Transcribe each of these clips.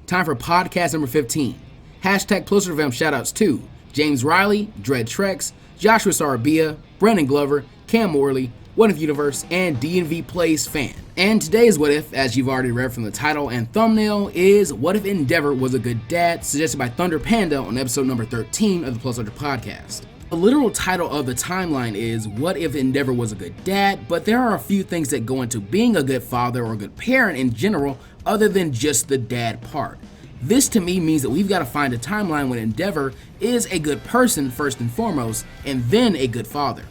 Time for podcast number 15. Hashtag PlusUltraFam shoutouts to James Riley, Dread Trex, Joshua Sarabia, Brandon Glover, Cam Morley, What If Universe, and DNV Plays Fan. And today's What If, as you've already read from the title and thumbnail, is What If Endeavour Was a Good Dad, suggested by Thunder Panda on episode number 13 of the PlusUltraPodcast. The literal title of the timeline is What If Endeavour Was a Good Dad, but there are a few things that go into being a good father or a good parent in general other than just the dad part. This to me means that we've got to find a timeline when Endeavour is a good person first and foremost, and then a good father.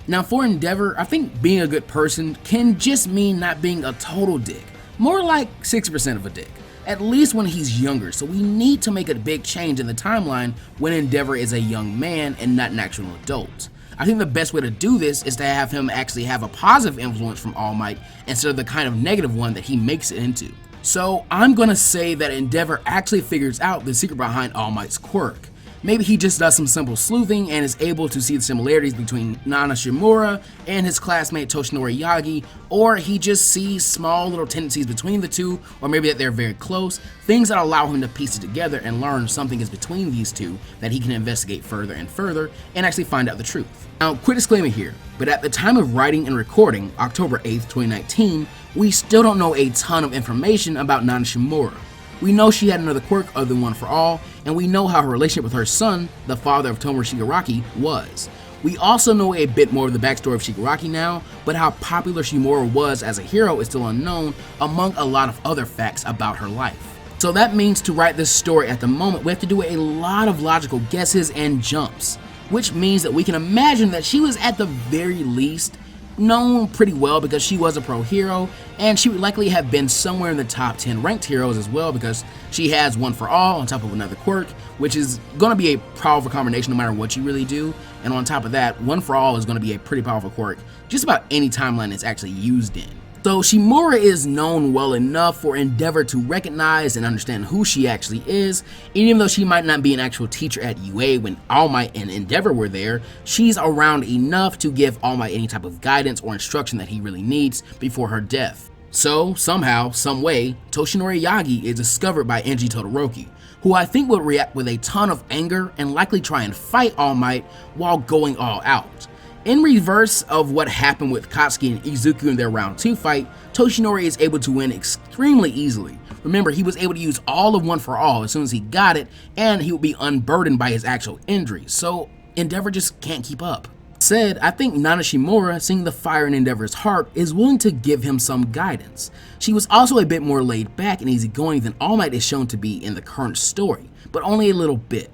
Now for Endeavour, I think being a good person can just mean not being a total dick, more like 6% of a dick. At least when he's younger, so we need to make a big change in the timeline when Endeavour is a young man and not an actual adult. I think the best way to do this is to have him actually have a positive influence from All Might instead of the kind of negative one that he makes it into. So I'm gonna say that Endeavour actually figures out the secret behind All Might's quirk. Maybe he just does some simple sleuthing and is able to see the similarities between Nana Shimura and his classmate Toshinori Yagi, or he just sees small little tendencies between the two, or maybe that they're very close, things that allow him to piece it together and learn something is between these two that he can investigate further and further and actually find out the truth. Now, quick disclaimer here, but at the time of writing and recording, October 8th, 2019, we still don't know a ton of information about Nana Shimura. We know she had another quirk other than One for All, and we know how her relationship with her son, the father of Tomoe Shigaraki, was. We also know a bit more of the backstory of Shigaraki now, but how popular Shimura was as a hero is still unknown, among a lot of other facts about her life. So that means to write this story at the moment, we have to do a lot of logical guesses and jumps, which means that we can imagine that she was at the very least known pretty well because she was a pro hero, and she would likely have been somewhere in the top 10 ranked heroes as well because she has One for All on top of another quirk, which is going to be a powerful combination no matter what you really do. And on top of that, One for All is going to be a pretty powerful quirk just about any timeline it's actually used in. So Shimura is known well enough for Endeavour to recognize and understand who she actually is. Even though she might not be an actual teacher at UA when All Might and Endeavour were there, she's around enough to give All Might any type of guidance or instruction that he really needs before her death. So somehow, some way, Toshinori Yagi is discovered by Enji Todoroki, who I think would react with a ton of anger and likely try and fight All Might while going all out. In reverse of what happened with Katsuki and Izuku in their round 2 fight, Toshinori is able to win extremely easily. Remember, he was able to use all of One for All as soon as he got it, and he would be unburdened by his actual injuries, so Endeavour just can't keep up. Said, I think Nana Shimura, seeing the fire in Endeavour's heart, is willing to give him some guidance. She was also a bit more laid back and easygoing than All Might is shown to be in the current story, but only a little bit.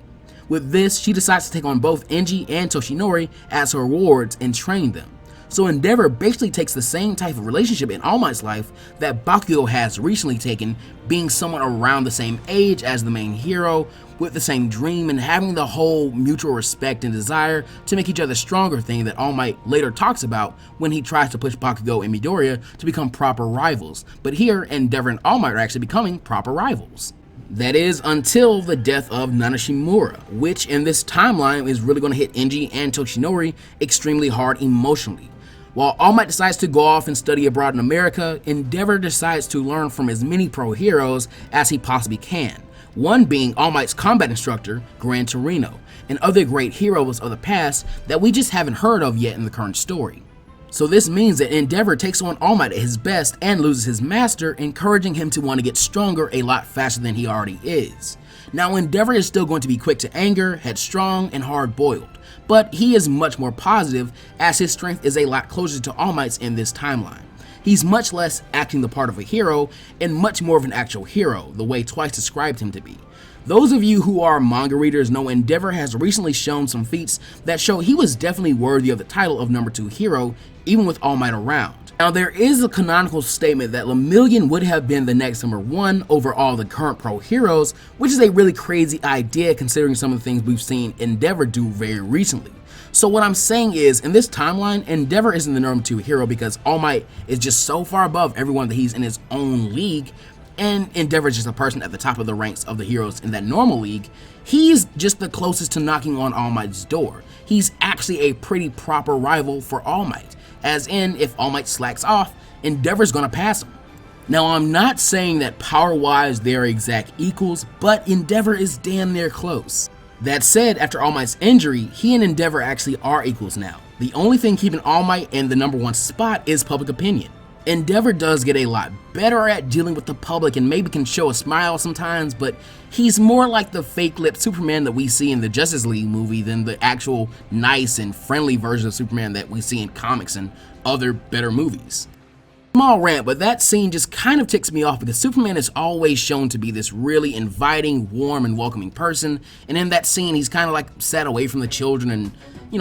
With this, she decides to take on both Enji and Toshinori as her wards and train them. So Endeavour basically takes the same type of relationship in All Might's life that Bakugo has recently taken, being someone around the same age as the main hero, with the same dream and having the whole mutual respect and desire to make each other stronger thing that All Might later talks about when he tries to push Bakugo and Midoriya to become proper rivals. But here, Endeavour and All Might are actually becoming proper rivals. That is, until the death of Nana Shimura, which in this timeline is really going to hit Enji and Toshinori extremely hard emotionally. While All Might decides to go off and study abroad in America, Endeavour decides to learn from as many pro heroes as he possibly can, one being All Might's combat instructor, Gran Torino, and other great heroes of the past that we just haven't heard of yet in the current story. So this means that Endeavour takes on All Might at his best and loses his master, encouraging him to want to get stronger a lot faster than he already is. Now Endeavour is still going to be quick to anger, headstrong, and hard-boiled, but he is much more positive as his strength is a lot closer to All Might's in this timeline. He's much less acting the part of a hero and much more of an actual hero, the way Twice described him to be. Those of you who are manga readers know Endeavour has recently shown some feats that show he was definitely worthy of the title of number 2 hero, even with All Might around. Now there is a canonical statement that Lemillion would have been the next number 1 over all the current pro heroes, which is a really crazy idea considering some of the things we've seen Endeavour do very recently. So what I'm saying is, in this timeline, Endeavour isn't the number 2 hero because All Might is just so far above everyone that he's in his own league, and Endeavour is just a person at the top of the ranks of the heroes in that normal league. He's just the closest to knocking on All Might's door. He's actually a pretty proper rival for All Might, as in, if All Might slacks off, Endeavor's gonna pass him. Now, I'm not saying that power-wise they're exact equals, but Endeavour is damn near close. That said, after All Might's injury, he and Endeavour actually are equals now. The only thing keeping All Might in the number one spot is public opinion. Endeavour does get a lot better at dealing with the public and maybe can show a smile sometimes, but he's more like the fake-lipped Superman that we see in the Justice League movie than the actual nice and friendly version of Superman that we see in comics and other better movies. Small rant, but that scene just kind of ticks me off because Superman is always shown to be this really inviting, warm, and welcoming person, and in that scene he's kind of like sat away from the children and,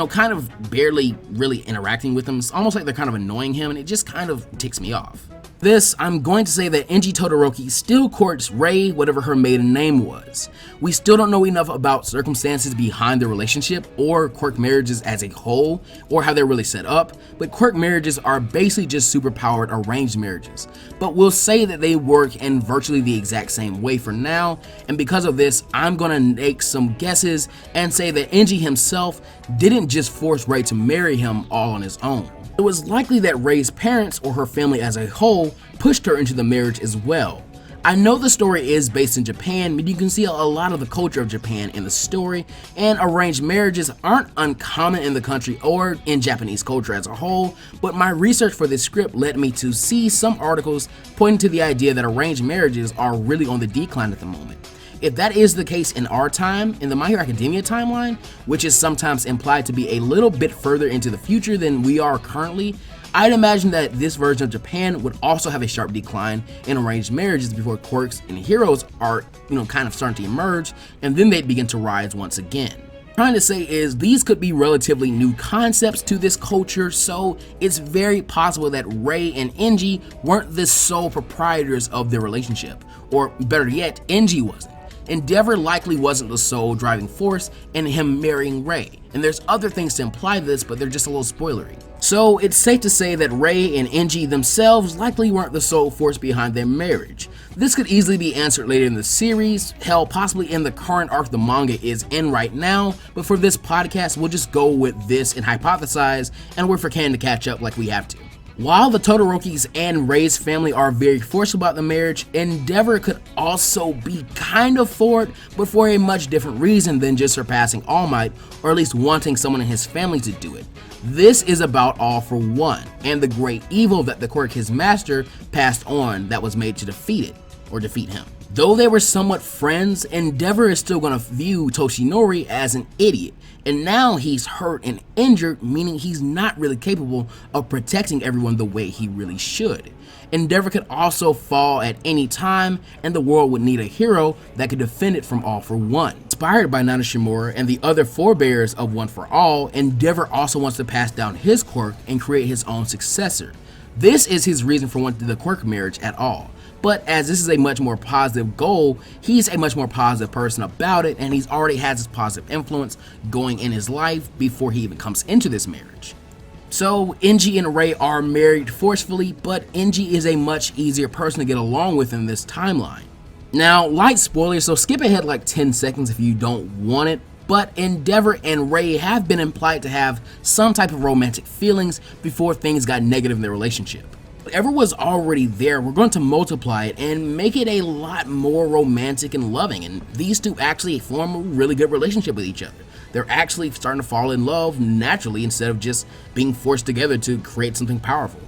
kind of barely really interacting with them. It's almost like they're kind of annoying him, and it just kind of ticks me off. This, I'm going to say that Enji Todoroki still courts Rei, whatever her maiden name was. We still don't know enough about circumstances behind their relationship or quirk marriages as a whole, or how they're really set up, but quirk marriages are basically just superpowered arranged marriages. But we'll say that they work in virtually the exact same way for now, and because of this, I'm gonna make some guesses and say that Enji himself didn't just force Rei to marry him all on his own. It was likely that Rei's parents, or her family as a whole, pushed her into the marriage as well. I know the story is based in Japan, but you can see a lot of the culture of Japan in the story, and arranged marriages aren't uncommon in the country or in Japanese culture as a whole, but my research for this script led me to see some articles pointing to the idea that arranged marriages are really on the decline at the moment. If that is the case in our time, in the My Hero Academia timeline, which is sometimes implied to be a little bit further into the future than we are currently, I'd imagine that this version of Japan would also have a sharp decline in arranged marriages before quirks and heroes are, kind of starting to emerge, and then they'd begin to rise once again. What I'm trying to say is these could be relatively new concepts to this culture, so it's very possible that Rei and Enji weren't the sole proprietors of their relationship, or better yet, Enji wasn't. Endeavour likely wasn't the sole driving force in him marrying Rei, and there's other things to imply this, but they're just a little spoilery. So it's safe to say that Rei and Enji themselves likely weren't the sole force behind their marriage. This could easily be answered later in the series, hell, possibly in the current arc the manga is in right now, but for this podcast we'll just go with this and hypothesize and wait for Canon to catch up like we have to. While the Todorokis and Rei's family are very forceful about the marriage, Endeavour could also be kind of for it, but for a much different reason than just surpassing All Might, or at least wanting someone in his family to do it. This is about All for One, and the great evil that the quirk his master passed on that was made to defeat him. Though they were somewhat friends, Endeavour is still going to view Toshinori as an idiot, and now he's hurt and injured, meaning he's not really capable of protecting everyone the way he really should. Endeavour could also fall at any time, and the world would need a hero that could defend it from All for One. Inspired by Nana Shimura and the other forebears of One for All, Endeavour also wants to pass down his quirk and create his own successor. This is his reason for wanting the quirk marriage at all. But as this is a much more positive goal, he's a much more positive person about it, and he's already has this positive influence going in his life before he even comes into this marriage. So Enji and Rei are married forcefully, but Enji is a much easier person to get along with in this timeline. Now, light spoilers, so skip ahead like 10 seconds if you don't want it, but Endeavour and Rei have been implied to have some type of romantic feelings before things got negative in their relationship. Whatever was already there, we're going to multiply it and make it a lot more romantic and loving, and these two actually form a really good relationship with each other. They're actually starting to fall in love naturally instead of just being forced together to create something powerful.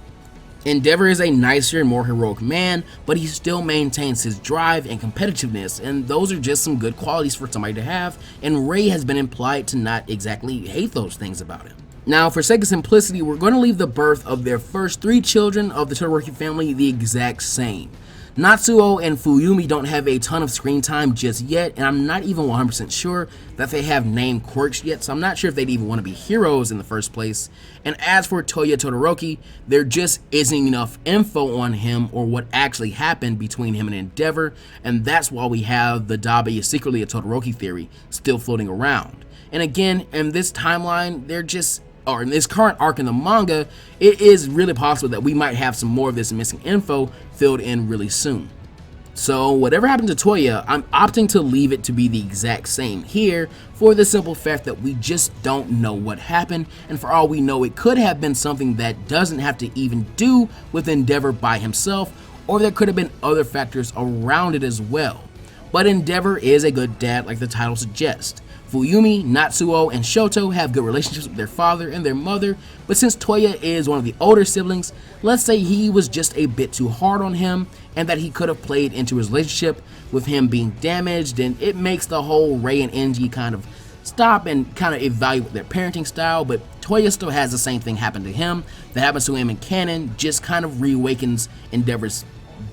Endeavour is a nicer and more heroic man, but he still maintains his drive and competitiveness, and those are just some good qualities for somebody to have, and Rei has been implied to not exactly hate those things about him. Now, for sake of simplicity, we're going to leave the birth of their first 3 children of the Todoroki family the exact same. Natsuo and Fuyumi don't have a ton of screen time just yet, and I'm not even 100% sure that they have named quirks yet, so I'm not sure if they'd even want to be heroes in the first place. And as for Toya Todoroki, there just isn't enough info on him or what actually happened between him and Endeavour, and that's why we have the Dabi is secretly a Todoroki theory still floating around. And again, in this timeline, in this current arc in the manga, it is really possible that we might have some more of this missing info filled in really soon. So whatever happened to Toya, I'm opting to leave it to be the exact same here for the simple fact that we just don't know what happened, and for all we know it could have been something that doesn't have to even do with Endeavour by himself, or there could have been other factors around it as well. But Endeavour is a good dad like the title suggests. Fuyumi, Natsuo, and Shoto have good relationships with their father and their mother, but since Toya is one of the older siblings, let's say he was just a bit too hard on him and that he could have played into his relationship with him being damaged, and it makes the whole Rei and Enji kind of stop and kind of evaluate their parenting style. But Toya still has the same thing happen to him that happens to him in canon, just kind of reawakens Endeavor's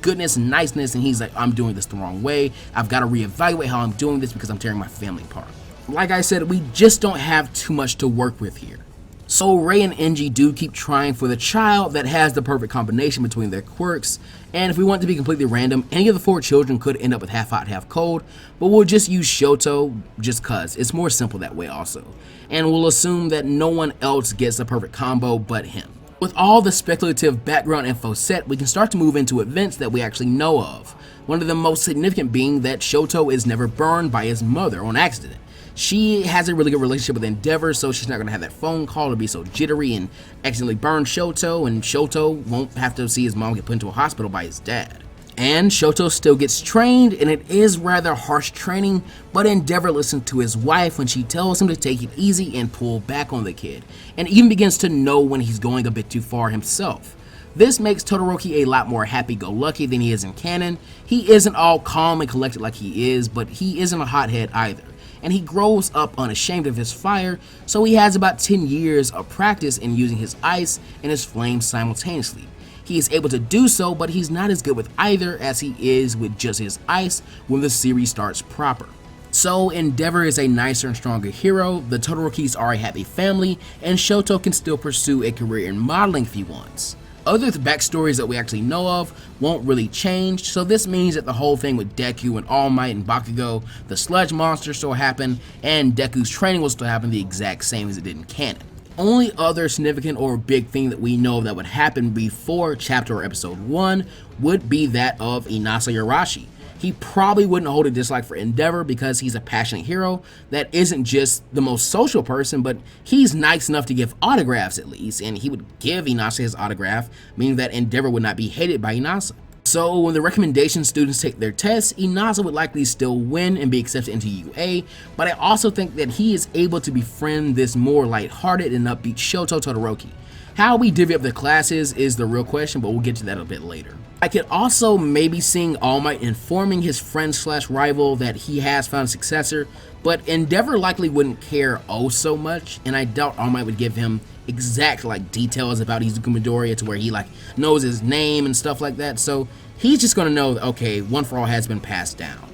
goodness and niceness, and he's like, I'm doing this the wrong way, I've got to reevaluate how I'm doing this because I'm tearing my family apart. Like I said, we just don't have too much to work with here. So Rei and Enji do keep trying for the child that has the perfect combination between their quirks, and if we want to be completely random, any of the 4 children could end up with half hot, half cold, but we'll just use Shoto just cause it's more simple that way also, and we'll assume that no one else gets the perfect combo but him. With all the speculative background info set, we can start to move into events that we actually know of, one of the most significant being that Shoto is never burned by his mother on accident. She has a really good relationship with Endeavour, so she's not going to have that phone call to be so jittery and accidentally burn Shoto, and Shoto won't have to see his mom get put into a hospital by his dad. And Shoto still gets trained, and it is rather harsh training, but Endeavour listens to his wife when she tells him to take it easy and pull back on the kid, and even begins to know when he's going a bit too far himself. This makes Todoroki a lot more happy-go-lucky than he is in canon. He isn't all calm and collected like he is, but he isn't a hothead either. And he grows up unashamed of his fire, so he has about 10 years of practice in using his ice and his flames simultaneously. He is able to do so, but he's not as good with either as he is with just his ice when the series starts proper. So Endeavour is a nicer and stronger hero, the Todorokis are a happy family, and Shoto can still pursue a career in modeling if he wants. Other backstories that we actually know of won't really change, so this means that the whole thing with Deku and All Might and Bakugo, the sludge monster still happen, and Deku's training will still happen the exact same as it did in canon. Only other significant or big thing that we know that would happen before chapter or episode 1 would be that of Inasa Yarashi. He probably wouldn't hold a dislike for Endeavour because he's a passionate hero that isn't just the most social person, but he's nice enough to give autographs at least, and he would give Inasa his autograph, meaning that Endeavour would not be hated by Inasa. So when the recommendation students take their tests, Inasa would likely still win and be accepted into UA, but I also think that he is able to befriend this more lighthearted and upbeat Shoto Todoroki. How we divvy up the classes is the real question, but we'll get to that a bit later. I could also maybe see All Might informing his friend slash rival that he has found a successor, but Endeavour likely wouldn't care oh so much, and I doubt All Might would give him exact details about Izuku Midoriya to where he knows his name and stuff like that, so he's just gonna know that, okay, One for All has been passed down.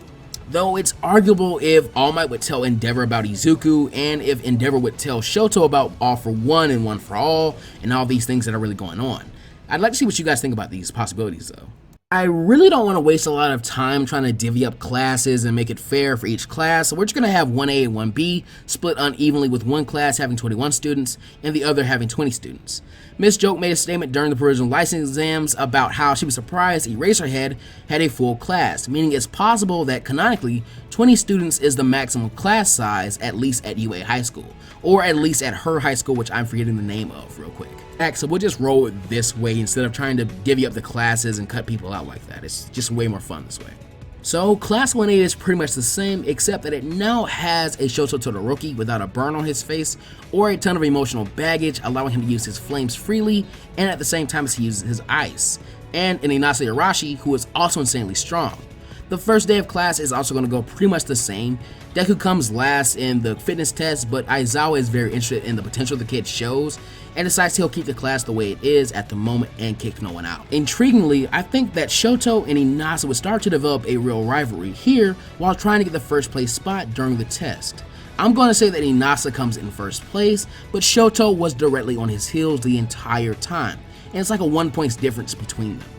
Though it's arguable if All Might would tell Endeavour about Izuku, and if Endeavour would tell Shoto about All for One and One for All, and all these things that are really going on. I'd like to see what you guys think about these possibilities though. I really don't want to waste a lot of time trying to divvy up classes and make it fair for each class, so we're just going to have 1A and 1B split unevenly, with one class having 21 students and the other having 20 students. Miss Joke made a statement during the provisional license exams about how she was surprised Eraserhead had a full class, meaning it's possible that canonically 20 students is the maximum class size, at least at UA High School, or at least at her high school, which I'm forgetting the name of real quick. So we'll just roll it this way instead of trying to divvy up the classes and cut people out like that. It's just way more fun this way. So class 1A is pretty much the same, except that it now has a Shoto Todoroki without a burn on his face or a ton of emotional baggage, allowing him to use his flames freely and at the same time as he uses his ice, and an Inasa Yarashi who is also insanely strong. The first day of class is also going to go pretty much the same. Deku comes last in the fitness test, but Aizawa is very interested in the potential the kid shows and decides he'll keep the class the way it is at the moment and kick no one out. Intriguingly, I think that Shoto and Inasa would start to develop a real rivalry here while trying to get the first place spot during the test. I'm going to say that Inasa comes in first place, but Shoto was directly on his heels the entire time, and it's like a 1 point difference between them.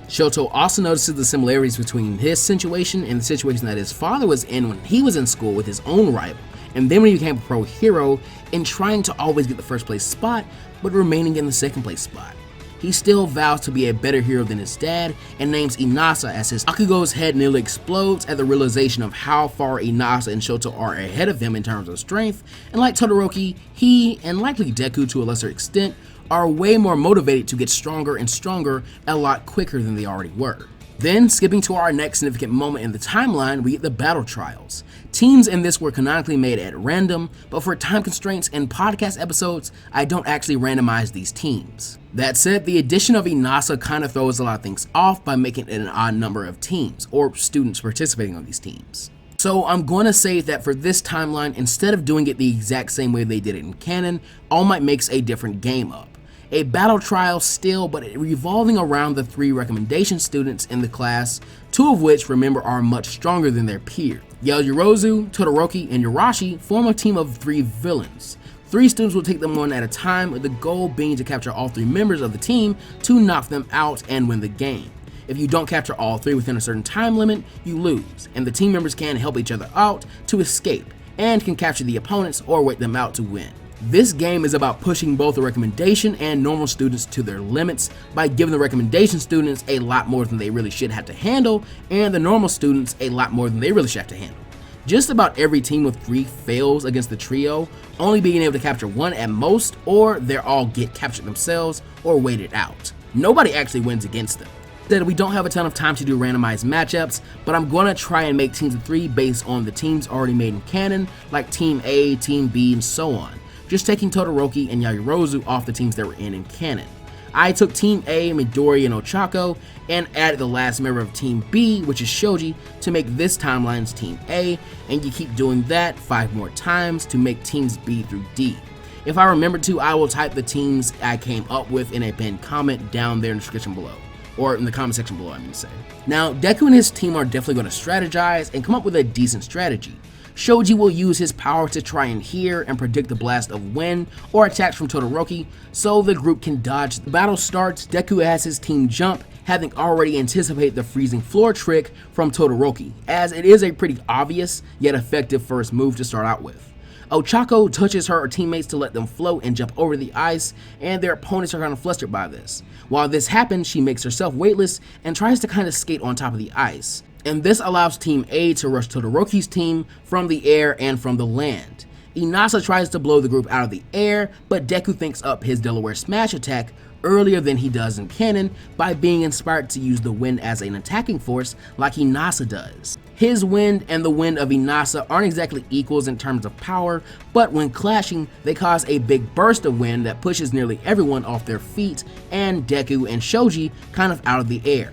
Shoto also notices the similarities between his situation and the situation that his father was in when he was in school with his own rival, and then when he became a pro hero, in trying to always get the first place spot, but remaining in the second place spot. He still vows to be a better hero than his dad, and names Inasa as his Bakugo's head nearly explodes at the realization of how far Inasa and Shoto are ahead of him in terms of strength, and like Todoroki, he, and likely Deku to a lesser extent, are way more motivated to get stronger and stronger a lot quicker than they already were. Then, skipping to our next significant moment in the timeline, we get the battle trials. Teams in this were canonically made at random, but for time constraints and podcast episodes, I don't actually randomize these teams. That said, the addition of Inasa kind of throws a lot of things off by making it an odd number of teams, or students participating on these teams. So I'm going to say that for this timeline, instead of doing it the exact same way they did it in canon, All Might makes a different game up. A battle trial still, but revolving around the 3 recommendation students in the class, 2 of which, remember, are much stronger than their peers. Yaoyorozu, Todoroki, and Yurashi form a team of 3 villains. 3 students will take them one at a time, with the goal being to capture all 3 members of the team to knock them out and win the game. If you don't capture all 3 within a certain time limit, you lose, and the team members can help each other out to escape, and can capture the opponents or wait them out to win. This game is about pushing both the recommendation and normal students to their limits by giving the recommendation students a lot more than they really should have to handle, and the normal students a lot more than they really should have to handle. Just about every team of 3 fails against the trio, only being able to capture 1 at most, or they all get captured themselves or waited out. Nobody actually wins against them. That we don't have a ton of time to do randomized matchups, but I'm going to try and make teams of 3 based on the teams already made in canon, like Team A, Team B, and so on. Just taking Todoroki and Yaoyorozu off the teams that were in canon. I took Team A, Midori, and Ochako, and added the last member of Team B, which is Shoji, to make this timeline's Team A, and you keep doing that 5 more times to make teams B through D. If I remember to, I will type the teams I came up with in a pinned comment down there in the description below. Or in the comment section below, I mean to say. Now, Deku and his team are definitely going to strategize and come up with a decent strategy. Shoji will use his power to try and hear and predict the blast of wind or attacks from Todoroki, so the group can dodge. The battle starts, Deku has his team jump, having already anticipated the freezing floor trick from Todoroki, as it is a pretty obvious yet effective first move to start out with. Ochako touches her teammates to let them float and jump over the ice, and their opponents are kind of flustered by this. While this happens, she makes herself weightless and tries to kind of skate on top of the ice. And this allows Team A to rush Todoroki's team from the air and from the land. Inasa tries to blow the group out of the air, but Deku thinks up his Delaware Smash attack earlier than he does in canon by being inspired to use the wind as an attacking force like Inasa does. His wind and the wind of Inasa aren't exactly equals in terms of power, but when clashing, they cause a big burst of wind that pushes nearly everyone off their feet and Deku and Shoji kind of out of the air.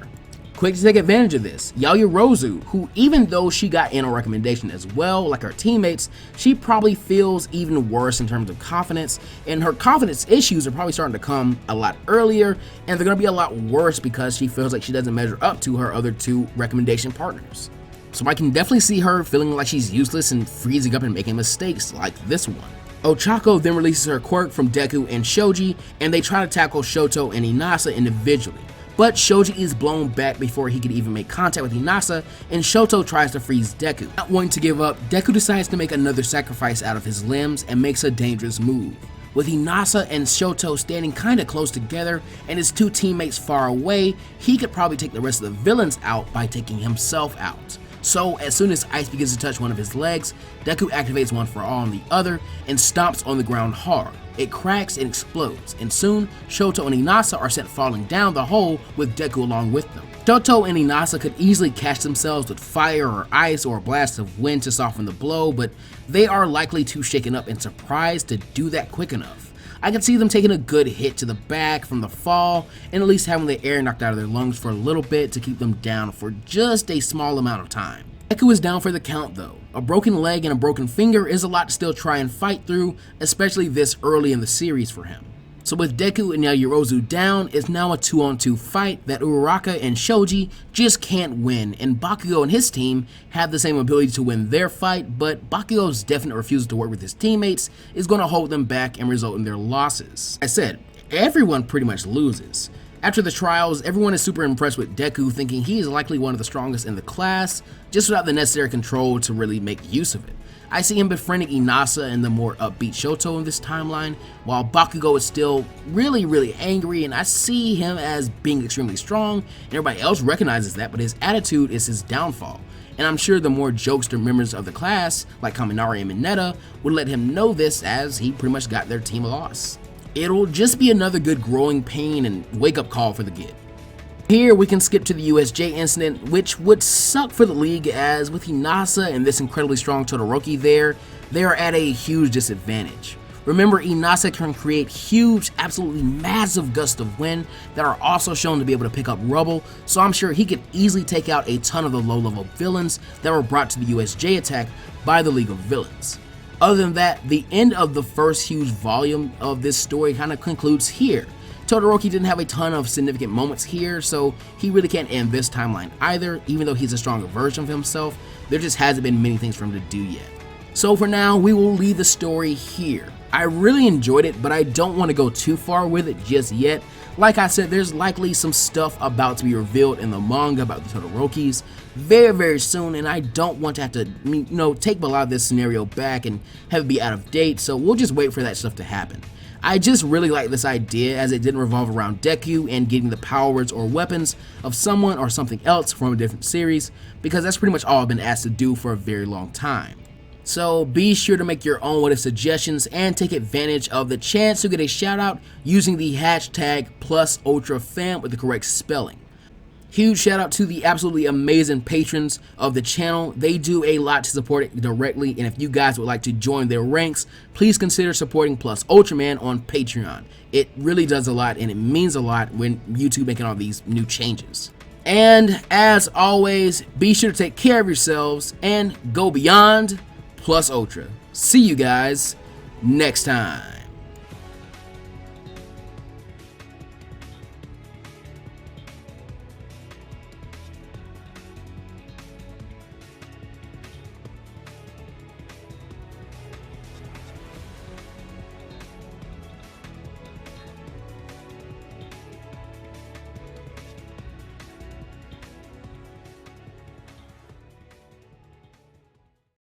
Quick to take advantage of this, Yaoyorozu, who even though she got in a recommendation as well, like her teammates, she probably feels even worse in terms of confidence, and her confidence issues are probably starting to come a lot earlier, and they're going to be a lot worse because she feels like she doesn't measure up to her other 2 recommendation partners. So I can definitely see her feeling like she's useless and freezing up and making mistakes like this one. Ochako then releases her quirk from Deku and Shoji, and they try to tackle Shoto and Inasa individually. But Shoji is blown back before he can even make contact with Inasa, and Shoto tries to freeze Deku. Not wanting to give up, Deku decides to make another sacrifice out of his limbs and makes a dangerous move. With Inasa and Shoto standing kinda close together and his 2 teammates far away, he could probably take the rest of the villains out by taking himself out. So as soon as ice begins to touch one of his legs, Deku activates One for All on the other and stomps on the ground hard. It cracks and explodes, and soon Shoto and Inasa are sent falling down the hole with Deku along with them. Shoto and Inasa could easily catch themselves with fire or ice or a blast of wind to soften the blow, but they are likely too shaken up and surprised to do that quick enough. I can see them taking a good hit to the back from the fall and at least having the air knocked out of their lungs for a little bit to keep them down for just a small amount of time. Deku is down for the count though. A broken leg and a broken finger is a lot to still try and fight through, especially this early in the series for him. So with Deku and Yaoyorozu down, it's now a 2-on-2 fight that Uraraka and Shoji just can't win, and Bakugo and his team have the same ability to win their fight, but Bakugo's definite refusal to work with his teammates is going to hold them back and result in their losses. I said, everyone pretty much loses. After the trials, everyone is super impressed with Deku, thinking he is likely one of the strongest in the class, just without the necessary control to really make use of it. I see him befriending Inasa and the more upbeat Shoto in this timeline, while Bakugo is still really angry, and I see him as being extremely strong, and everybody else recognizes that, but his attitude is his downfall. And I'm sure the more jokester members of the class, like Kaminari and Mineta, would let him know this as he pretty much got their team a loss. It'll just be another good growing pain and wake-up call for the kid. Here we can skip to the USJ incident, which would suck for the league, as with Inasa and this incredibly strong Todoroki there, they are at a huge disadvantage. Remember, Inasa can create huge, absolutely massive gusts of wind that are also shown to be able to pick up rubble, so I'm sure he could easily take out a ton of the low-level villains that were brought to the USJ attack by the League of Villains. Other than that, the end of the first huge volume of this story kind of concludes here. Todoroki didn't have a ton of significant moments here, so he really can't end this timeline either. Even though he's a stronger version of himself, there just hasn't been many things for him to do yet. So for now, we will leave the story here. I really enjoyed it, but I don't want to go too far with it just yet. Like I said, there's likely some stuff about to be revealed in the manga about the Todorokis very soon, and I don't want to have to, take a lot of this scenario back and have it be out of date, so we'll just wait for that stuff to happen. I just really like this idea, as it didn't revolve around Deku and getting the powers or weapons of someone or something else from a different series, because that's pretty much all I've been asked to do for a very long time. So be sure to make your own what if suggestions and take advantage of the chance to get a shout out using the hashtag #PlusUltraFam with the correct spelling. Huge shout out to the absolutely amazing patrons of the channel. They do a lot to support it directly, and if you guys would like to join their ranks, please consider supporting Plus Ultraman on Patreon. It really does a lot, and it means a lot when YouTube making all these new changes. And as always, be sure to take care of yourselves and go beyond Plus Ultra. See you guys next time.